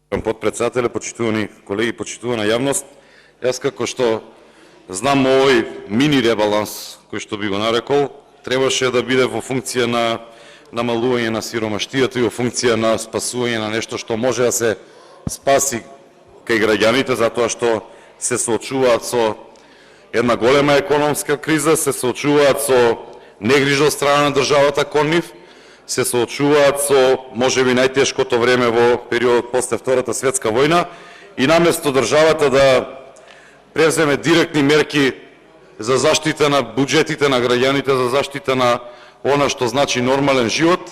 Подпредседателе, почитувани колеги, почитувана јавност, јас како што знам овој мини ребаланс, кој што би го нарекол, требаше да биде во функција на намалување на сиромаштијата и во функција на спасување на нешто што може да се спаси кај граѓаните, затоа што се соочуваат со една голема економска криза, се соочуваат со негрижа од страна на државата кон нив, се соочуваат со можеби најтешкото време во периодот после Втората светска војна и наместо државата да преземе директни мерки за заштита на буџетите на граѓаните, за заштита на она што значи нормален живот,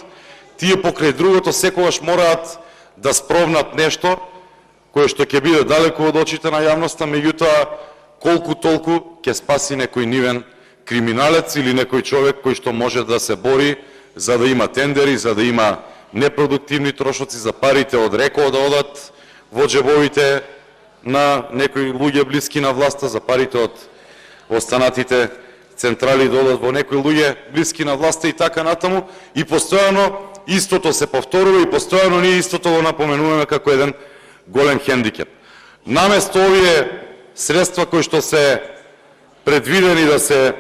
тие покрај другото секогаш мораат да спровнат нешто кое што ќе биде далеку од очите на јавноста, меѓутоа колку толку ќе спаси некој нивен криминалец или некој човек кој што може да се бори за да има тендери, за да има непродуктивни трошоци, за парите од РЕКО да одат во џебовите на некои луѓе блиски на власта, за парите од останатите централи да одат во некои луѓе блиски на власта и така натаму. И постојано истото се повторува и постојано ние истото го напоменуваме како еден голем хендикеп. Наместо овие средства кои што се предвидени да се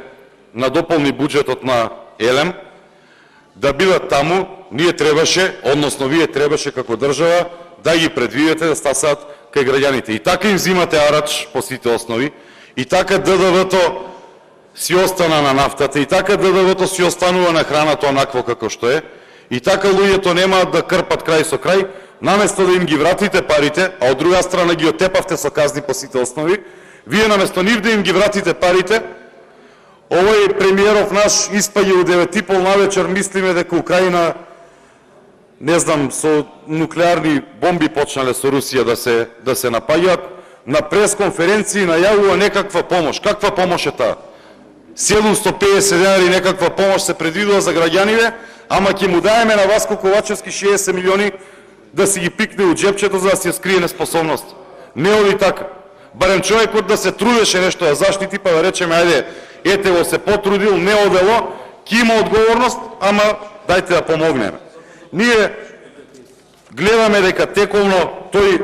надополни буџетот на ЕЛЕМ, да бидат таму, ние требаше, односно вие требаше како држава да ги предвидите да стасаат кај граѓаните. И така им взимате арач по сите основи, и така ДДВ-то си остана на нафтата, и така ДДВ-то си останува на храната онакво како што е, и така луѓето немаат да крпат крај со крај, наместо да им ги вратите парите, а од друга страна ги отепавте со казни по сите основи, вие наместо нив да им ги вратите парите, овој премиеров наш испаѓа у 9:30 навечер, мислиме дека Украина, не знам, со нуклеарни бомби почнале со Русија да се напаѓаат, на пресконференција најавува некаква помош. Каква помош е таа? 750 денари некаква помош се предвидува за граѓаните, ама ќе му даеме на Васко Ковачевски 60 милиони да си ги пикне у џепчето за да си скрие неспособност. Не оди така. Барем човекот да се трудеше нешто да заштити, па да речеме, ајде, ете го се потрудил, не одело, ки има одговорност, ама дајте да помогнеме. Ние гледаме дека теколно тој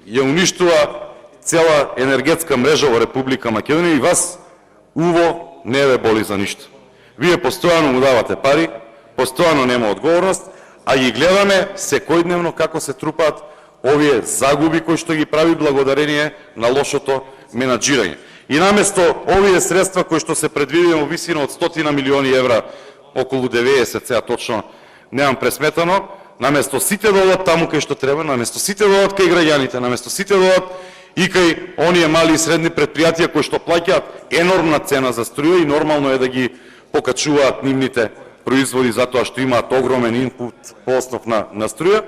ја уништува цела енергетска мрежа во Република Македонија и вас уво не ве боли за ништо. Вие постојано му давате пари, постојано нема одговорност, а ги гледаме секојдневно како се трупаат овие загуби кои што ги прави благодарение на лошото менаџирање. И наместо овие средства кои што се предвидени во висина од 100 милиони евра, околу 90 сега точно немам пресметано, наместо сите да одат таму кај што треба, наместо сите да одат кај граѓаните, наместо сите да одат и кај оние мали и средни предпријатија кои што плаќаат енормна цена за струја и нормално е да ги покачуваат нивните производи затоа што имаат огромен инпут по основ на струја,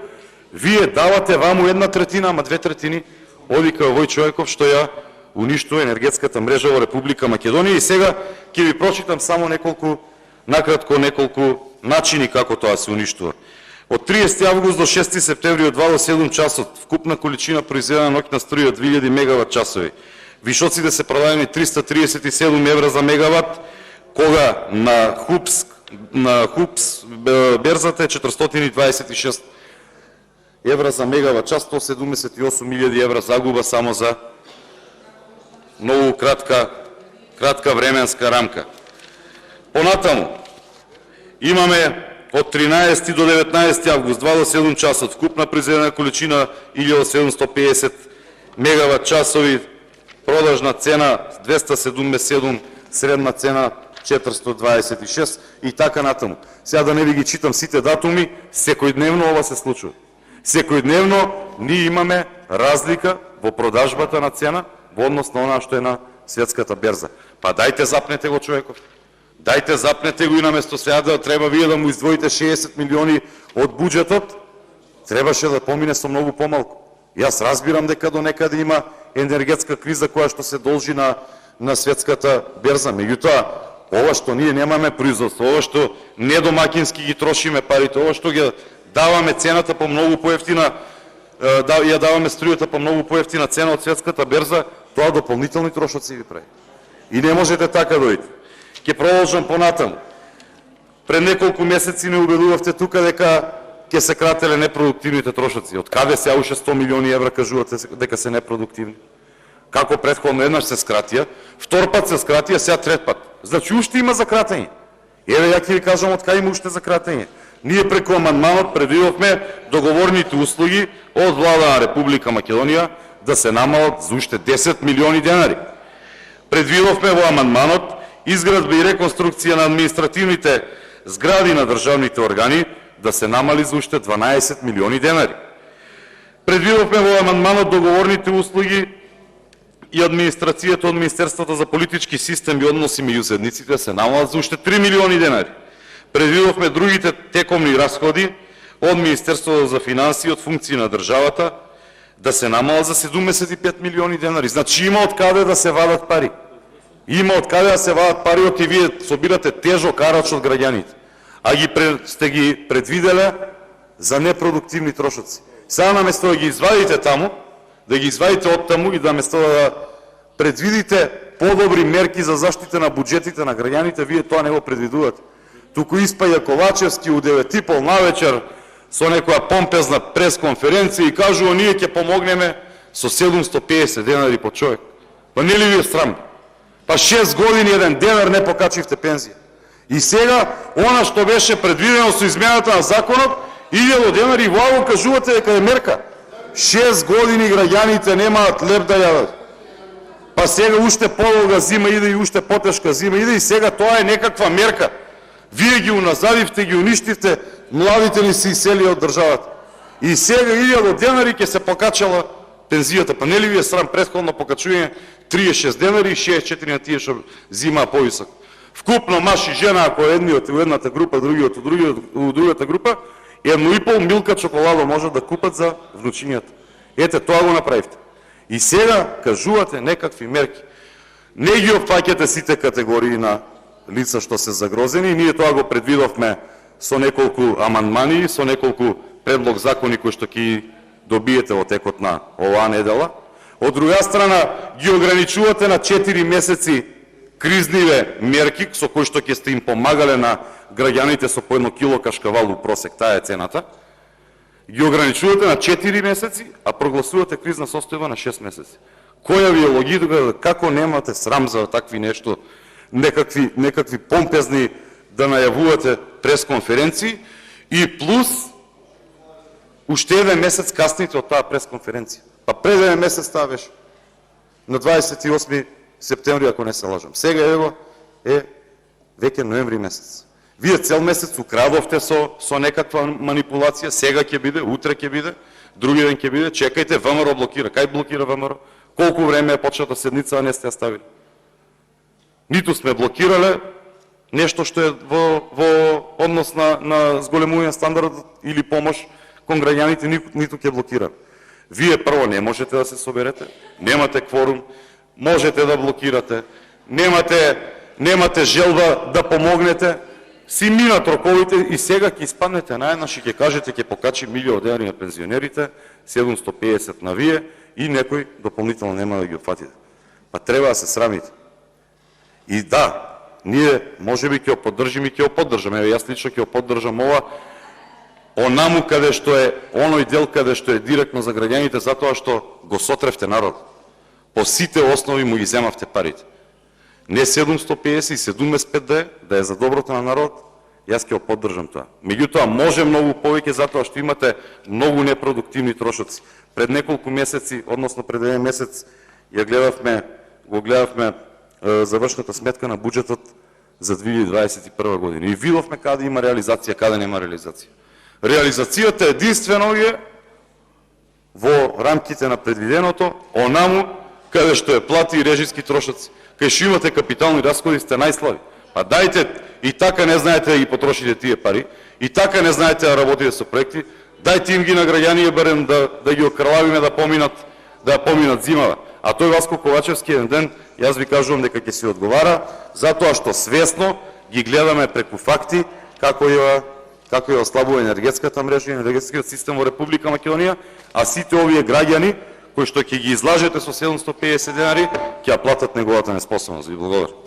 вие давате ваму 1/3, ама 2/3 оди кај овој човеков што ја уништува енергетската мрежа во Република Македонија. И сега ќе ви прочитам само накратко неколку начини како тоа се уништува. Од 30 август до 6 септември од 2 до 7 часот вкупна количина произведена ноќна струја 2000 мегават часови. Вишоците се продадени 337 евра за мегават, кога на ХУПС берзата е 426 евра за мегават час, 178.000 евра загуба само за многу кратка временска рамка. Понатаму имаме од 13 до 19 август 2 до 7 часот вкупна произведена количина 1750 мегават часови, продажна цена 277, средна цена 426 и така натаму. Сега да не ви ги читам сите датуми, секојдневно ова се случува. Секојдневно ние имаме разлика во продажбата на цена во однос на она што е на светската берза. Па дајте запнете го човеков. Дајте запнете го и наместо сега да треба вие да му издвоите 60 милиони од буџетот, требаше да помине со многу помалку. Јас разбирам дека до некаде има енергетска криза која што се должи на светската берза. Меѓутоа, ова што ние немаме производство, ова што недомакински ги трошиме парите, ова што ги даваме цената по многу поевтина, ја даваме струјата по многу поевтина цена од светската берза, тоа дополнителни трошоци ви прави. И не можете така да дојдете. Ќе продолжам понатаму. Пред неколку месеци не убедувавте тука дека ќе се крателе непродуктивните трошоци? Од каде се уште 100 милиони евра кажувате дека се непродуктивни? Како претходно еднаш се скратија, втор пат се скратија, сега трет пат. Значи уште има за кратење. Еве ја ќе ви кажам од кај има уште за кратење. Ние преку амандманот предвидовме договорните услуги од влада на Република Македонија да се намалат за уште 10 милиони денари. Предвидовме во амандманот изградба и реконструкција на административните згради на државните органи да се намали за уште 12 милиони денари. Предвидовме во амандманот договорните услуги и администрацијата од Министерството за политички систем и односи меѓу заедниците да се намалат за уште 3 милиони денари. Предвидовме другите текомни расходи од Министерството за финансии, од функции на државата, да се намалат за 75 милиони денари. Значи има од каде да се вадат пари. Има од каде да се вадат пари, и вие собирате тежок арач од граѓаните. А сте ги предвиделе за непродуктивни трошоци. Сега наместо да ги извадите таму, да ги извадите од таму и да место да предвидите подобри мерки за заштита на буџетите на граѓаните, вие тоа не го предвидувате. Туку испаја Ковачевски у 9:30 навечер со некоја помпезна пресконференција и кажува ние ќе помогнеме со 750 денари по човек. Па не ли ви е срам? Па 6 години еден денар не покачивте пензија. И сега, она што беше предвидено со измената на законот, иде до денари и влаго кажувате дека е мерка. 6 години граѓаните немаат леп да јадат. Па сега уште подолга зима иде и уште потешка зима иде и сега тоа е некаква мерка. Вие ги уназадивте, ги уништивте, младите ни се иселија од државата. И сега иде до денари ќе се покачала пензијата. Па не ли ви е срам претходно покачување 36 денари и 64 на тие што зимаа повисок. Вкупно маж и жена, ако едниот у едната група, другиот у другата група, 1,5 милка чоколадо може да купат за внучињата. Ете, тоа го направивте. И сега кажувате некакви мерки. Не ги опфаќате сите категории на лица што се загрозени. Ние тоа го предвидовме со неколку амандмани, со неколку предлог закони кои што ќе добиете во текот на оваа недела. Од друга страна, ги ограничувате на 4 месеци кризниве мерки со кои што ќе сте им помагале на граѓаните со по 1 кило кашкавал у просек, таа е цената. Ги ограничувате на 4 месеци, а прогласувате кризна состојба на 6 месеци. Која ви е логика, како немате срам за такви нешто, некакви помпезни да најавувате пресконференции и плюс уште еден месец касните од таа пресконференција. Па пред еден месец таа беше. На 28 септември, ако не се лажам. Сега ево е веќе ноември месец. Вие цел месец украдовте со некаква манипулација, сега ќе биде, утре ќе биде, други ден ќе биде, чекајте, ВМРО блокира. Кај блокира ВМРО? Колку време е почната седница, а не сте ја ставили? Ниту сме блокирале нешто што е во однос на зголемување стандардот или помош кон граѓаните, ниту ќе блокира. Вие прво не можете да се соберете, немате кворум, можете да блокирате, немате желба да помогнете, си минат роковите и сега ќе испаднете наеднаш и ќе кажете ќе покачи 1000 денари на пензионерите, 750 на вие и некој дополнително нема да ги опфатите. Па треба да се срамите. И да, ние можеби ќе поддржиме и ќе поддржаме. Ево јас лично ќе поддржам ова онаму каде што е оној дел каде што е директно за граѓаните, затоа што го сотревте народ. По сите основи му ги земавте парите. Не 750 и 75 да е за доброто на народ, јас ќе поддржам тоа. Меѓутоа може многу повеќе затоа што имате многу непродуктивни трошоци. Пред неколку месеци, односно пред еден месец, го гледавме завршната сметка на буџетот за 2021 година и видовме каде има реализација, каде нема реализација. Реализацијата единствено е во рамките на предвиденото, онаму каде што е плати и режиски трошоци. Кај што имате капитални расходи сте најслаби. Па дајте, и така не знаете да ги потрошите тие пари, и така не знаете да работите со проекти, дајте им ги на граѓанија барем да ги окралавиме да поминат зимава. А тој Васко Ковачевски еден ден, јас ви кажувам дека ќе се одговара, затоа што свесно ги гледаме преку факти како ја ослабува енергетската мрежа и енергетскиот систем во Република Македонија, а сите овие граѓани кои што ќе ги излажете со 750 денари, ќе ја платат неговата неспособност. Ви благодарам.